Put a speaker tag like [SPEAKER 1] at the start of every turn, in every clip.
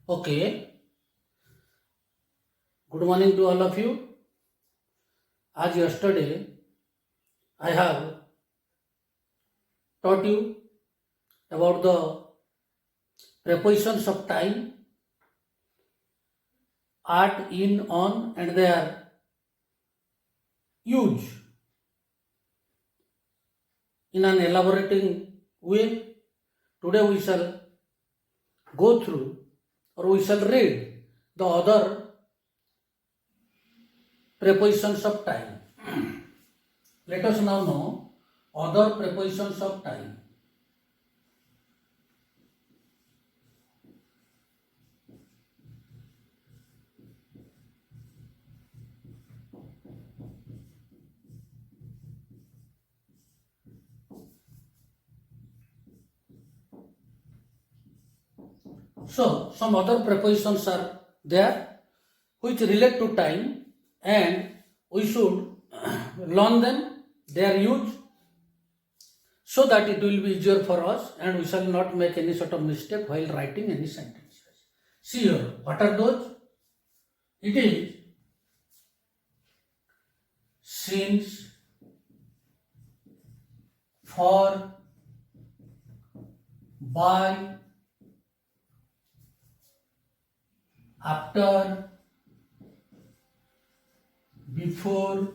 [SPEAKER 1] Okay, good morning to all of you. As yesterday, I have taught you about the prepositions of time, at, in, on, and their use in an elaborating way. Today we shall go through or we shall read the other prepositions of time. Let us now know other prepositions of time. So, some other prepositions are there which relate to time and we should learn them, their use, so that it will be easier for us and we shall not make any sort of mistake while writing any sentences. See here, what are those? It is since, for, by, after, before,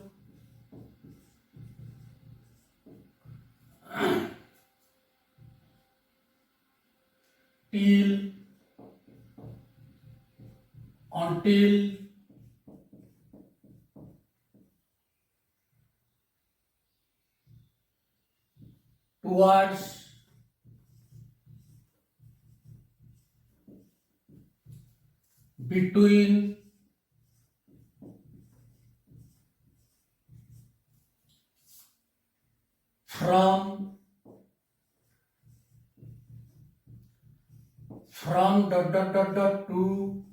[SPEAKER 1] till, until, towards, between, from to,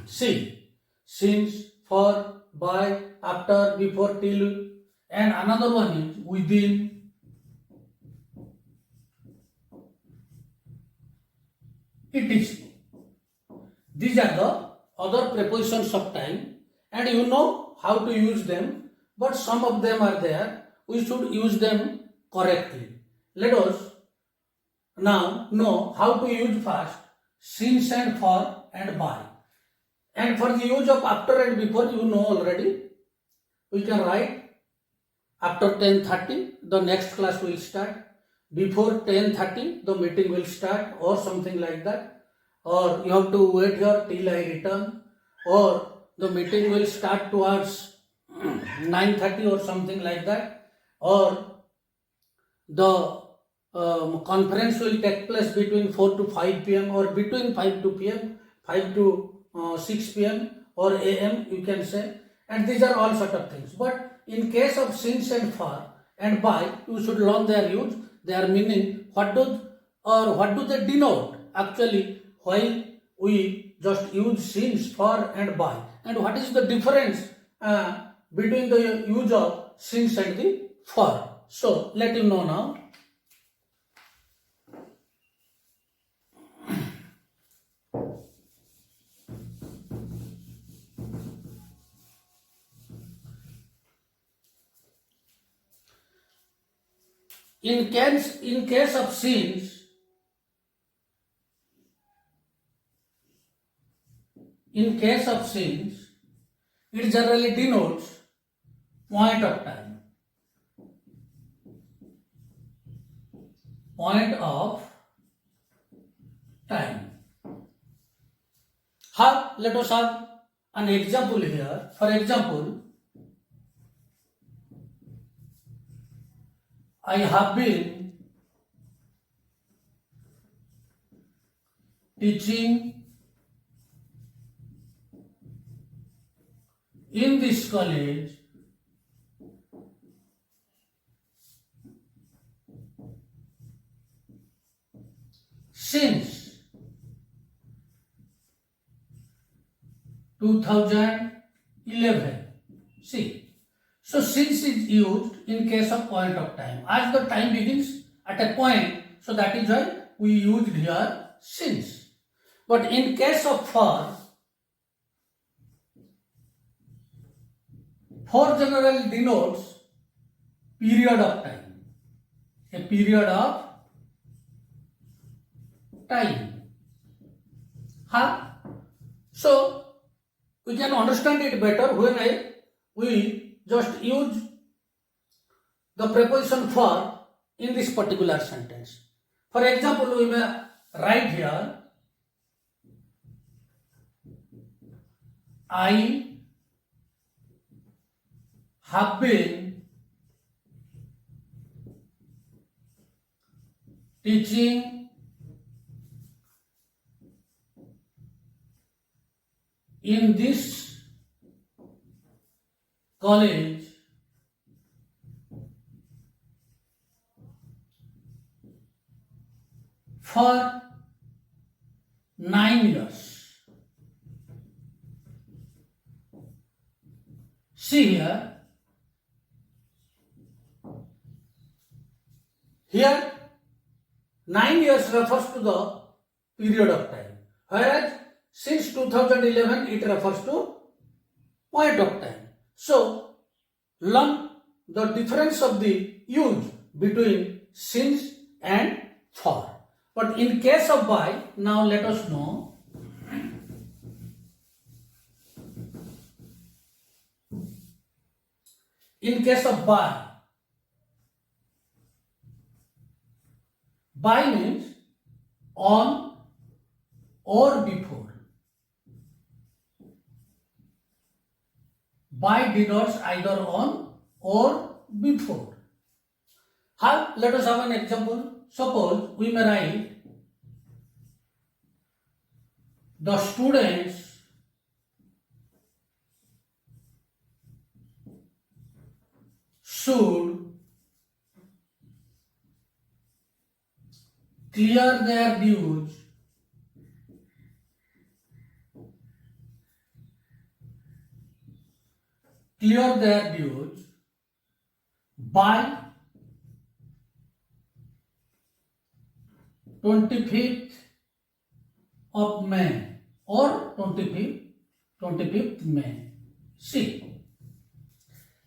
[SPEAKER 1] see, since, for, by, after, before, till, and another one is within. It is. These are the other prepositions of time, and you know how to use them, but some of them are there. We should use them correctly. Let us now know how to use first since and for and by. And for the use of after and before, you know already. We can write after 10:30, the next class will start. Before 10:30, the meeting will start, or something like that. Or you have to wait here till I return, or the meeting will start towards 9:30 or something like that, or the conference will take place between 4 to 5 p.m. or between 5 to p.m., 5 to 6 p.m. or a.m. you can say, and these are all sort of things. But in case of since and for and by, you should learn their use, their meaning, what do they denote actually while we just use since, for and by, and what is the difference between the use of since and the for. So let you know now. In case of since, it generally denotes point of time. Point of time. Let us have an example here. For example, I have been teaching in this college since 2011. See, So since is used in case of point of time. As the time begins at a point, so that is why we used here since. But in case of for generally denotes period of time. A period of time. Huh? So we can understand it better when we just use the preposition for in this particular sentence. For example, we may write here, I have been teaching in this college for 9 years. See here 9 years refers to the period of time, whereas since 2011 it refers to point of time. So learn the difference of the use between since and for. But in case of by, now let us know. In case of by means on or before. By denotes either on or before. How? Let us have an example. Suppose we may write, the students should clear their dues by 25th of May or 25th May. See,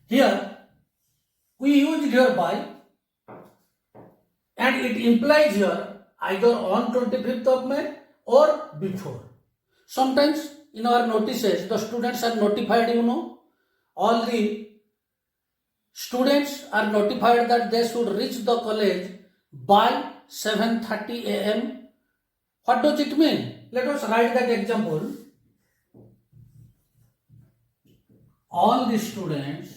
[SPEAKER 1] here we use here by, and it implies here either on 25th of May or before. Sometimes in our notices the students are notified, all the students are notified that they should reach the college by 7:30 a.m. What does it mean? Let us write that example. All the students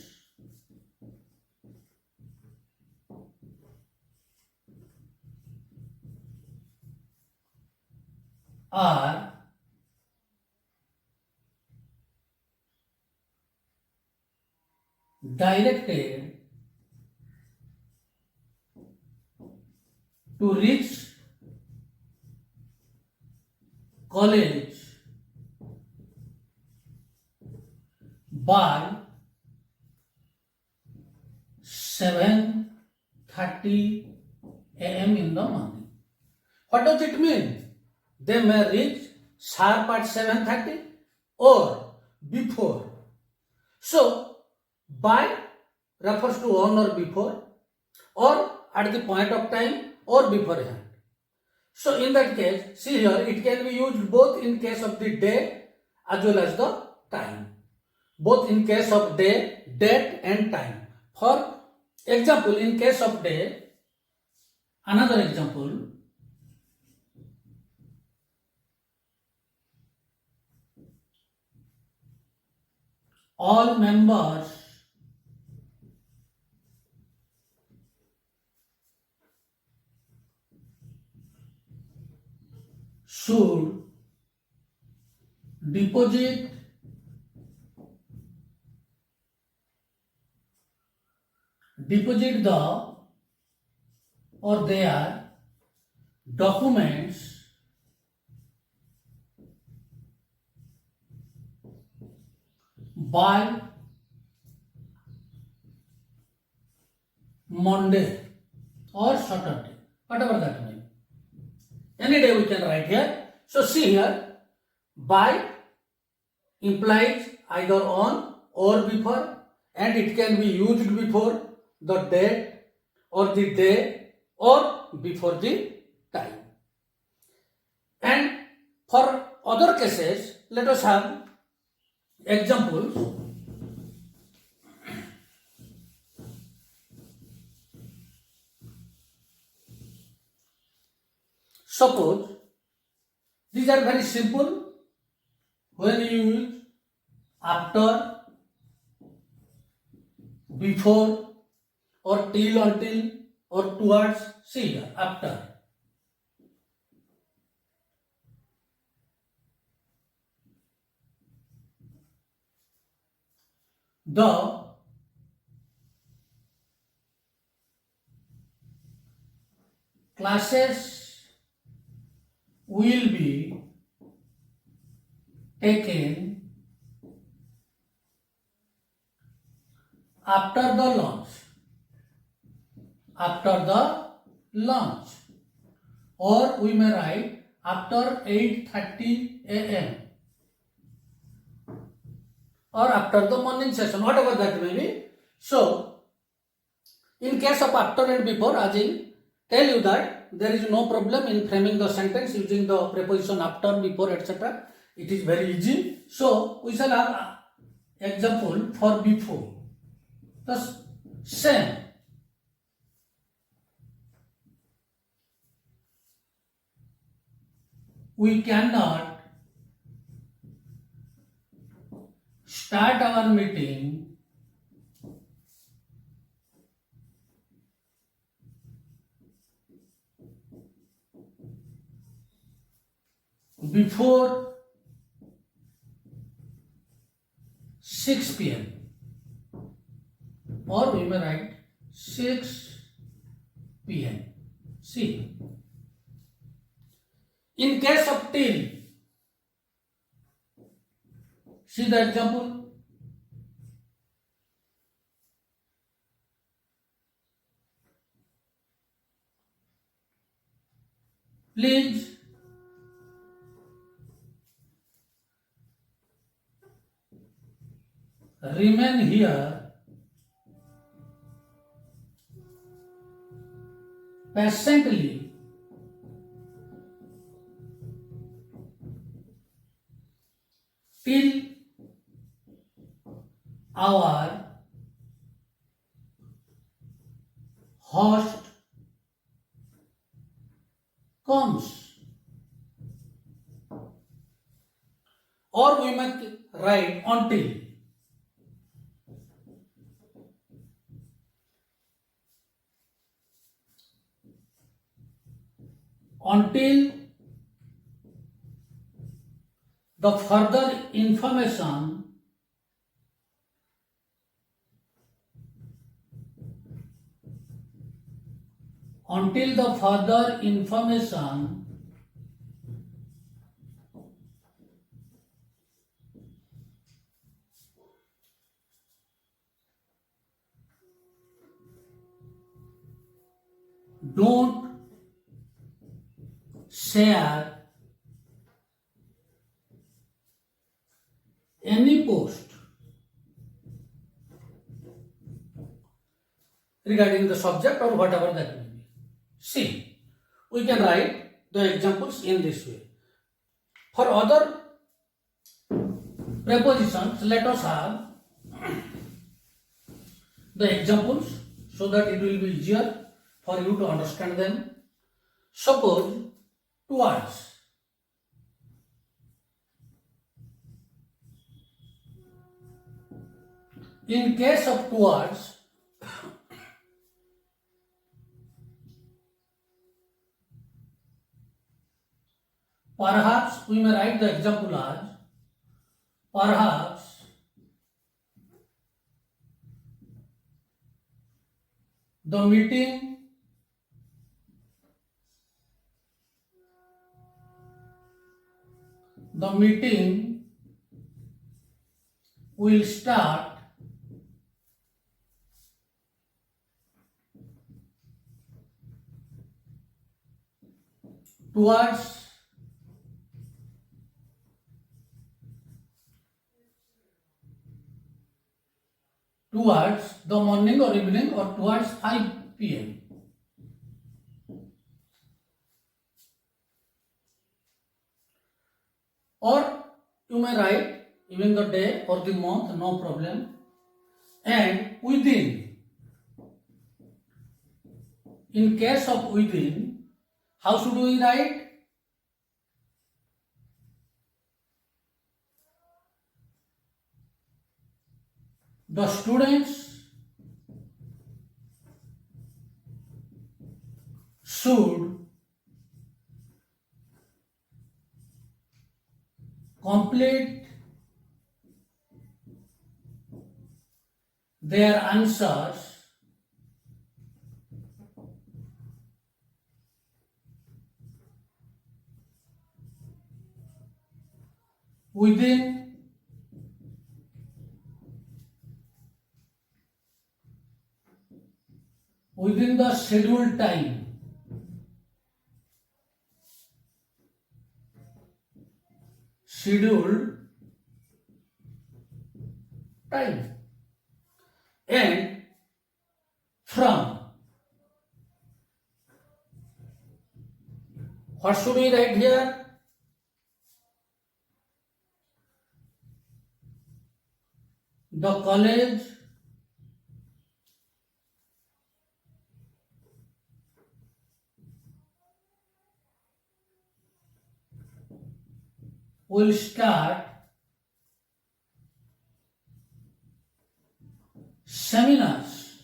[SPEAKER 1] are directed to reach college by 7:30 a.m. in the morning. What does it mean? They may reach sharp at 7:30 or before. So, by refers to on or before, or at the point of time or beforehand. So, in that case, see here, it can be used both in case of the day as well as the time. Both in case of day, date and time. For example, in case of day, another example, all members should deposit the or their documents by Monday or Saturday, whatever that may be. Any day we can write here. So see here, by implies either on or before, and it can be used before the date or the day or before the time. And for other cases, let us have examples. Suppose these are very simple. When you use after, before, or till, until, or towards, see here, after. The classes will be taken after the lunch. After the lunch, or we may write after 8:30 a.m. or after the morning session, whatever that may be. So, in case of after and before, as I tell you that there is no problem in framing the sentence using the preposition after, before, etc. It is very easy. So, we shall have example for before. The same. We cannot start our meeting before 6 p.m. or we may write 6 p.m. See, in case of till, see the example. Please remain here patiently till our host comes, or we must write until. Until the further information don't share any post regarding the subject or whatever that may be. See, we can write the examples in this way. For other prepositions, let us have the examples so that it will be easier for you to understand them. Suppose towards. In case of towards, perhaps we may write the example as perhaps the meeting will start towards, the morning or evening, or towards 5 p.m. Or you may write even the day or the month, no problem. And within, in case of within, how should we write? The students should complete their answers within the scheduled time. And from, what should we write here? The college will start seminars.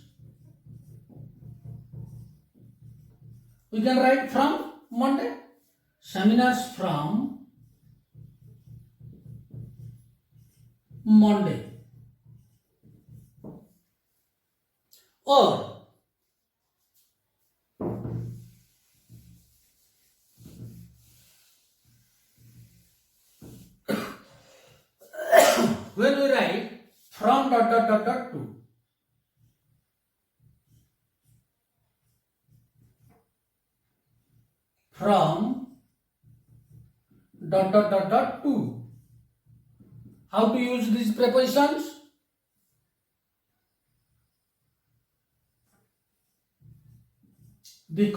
[SPEAKER 1] We can write from Monday. Seminars from Monday. Or when we write from ... to, from ... to, how to use these prepositions? The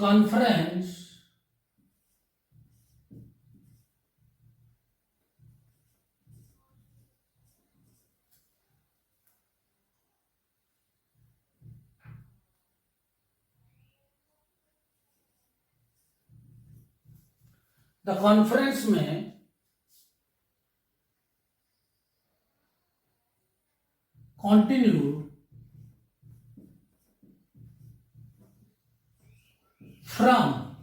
[SPEAKER 1] conference में continued from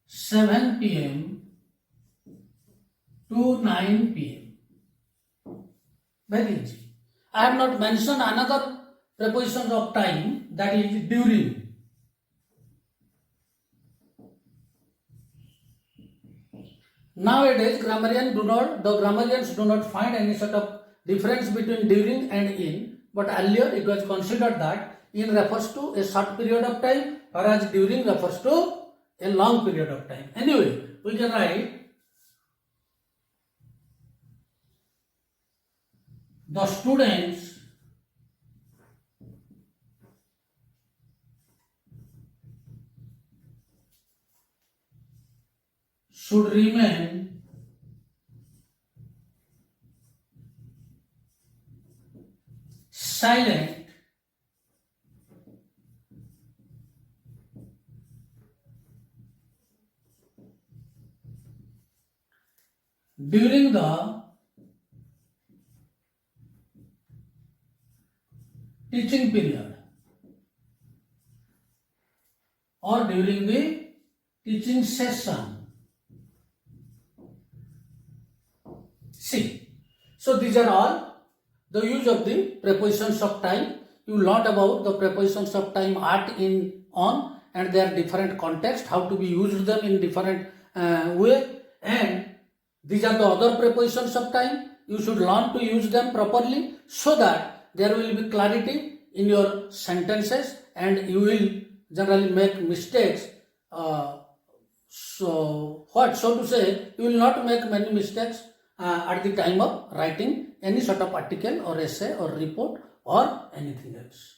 [SPEAKER 1] 7 p.m. to 9 p.m. Very easy. I have not mentioned another preposition of time, that is during. Nowadays, the grammarians do not find any sort of difference between during and in, but earlier it was considered that in refers to a short period of time, whereas during refers to a long period of time. Anyway, we can write the students should remain silent during the teaching period or during the teaching session. See, so these are all the use of the prepositions of time. You learned about the prepositions of time at, in, on, and their different context, how to be used them in different way, and these are the other prepositions of time. You should learn to use them properly so that there will be clarity in your sentences and you will generally make mistakes. So to say, you will not make many mistakes at the time of writing any sort of article or essay or report or anything else.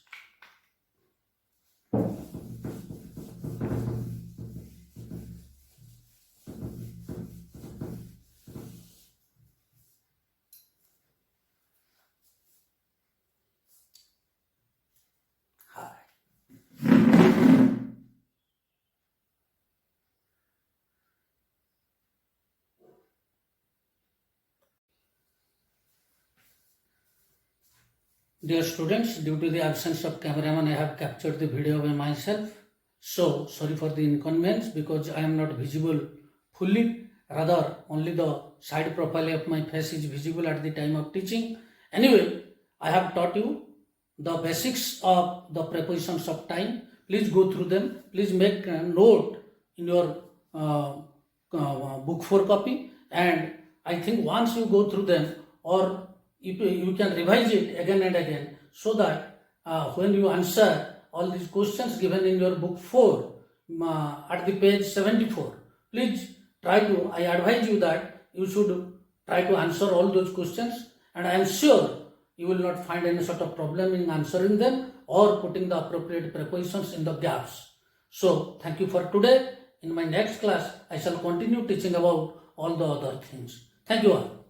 [SPEAKER 1] Dear students, due to the absence of cameraman, I have captured the video by myself. So, sorry for the inconvenience because I am not visible fully. Rather, only the side profile of my face is visible at the time of teaching. Anyway, I have taught you the basics of the prepositions of time. Please go through them. Please make a note in your book 4 copy. And I think once you go through them, or you can revise it again and again, so that when you answer all these questions given in your book 4 at the page 74, please try to, I advise you that you should try to answer all those questions, and I am sure you will not find any sort of problem in answering them or putting the appropriate prepositions in the gaps. So thank you for today. In my next class, I shall continue teaching about all the other things. Thank you all.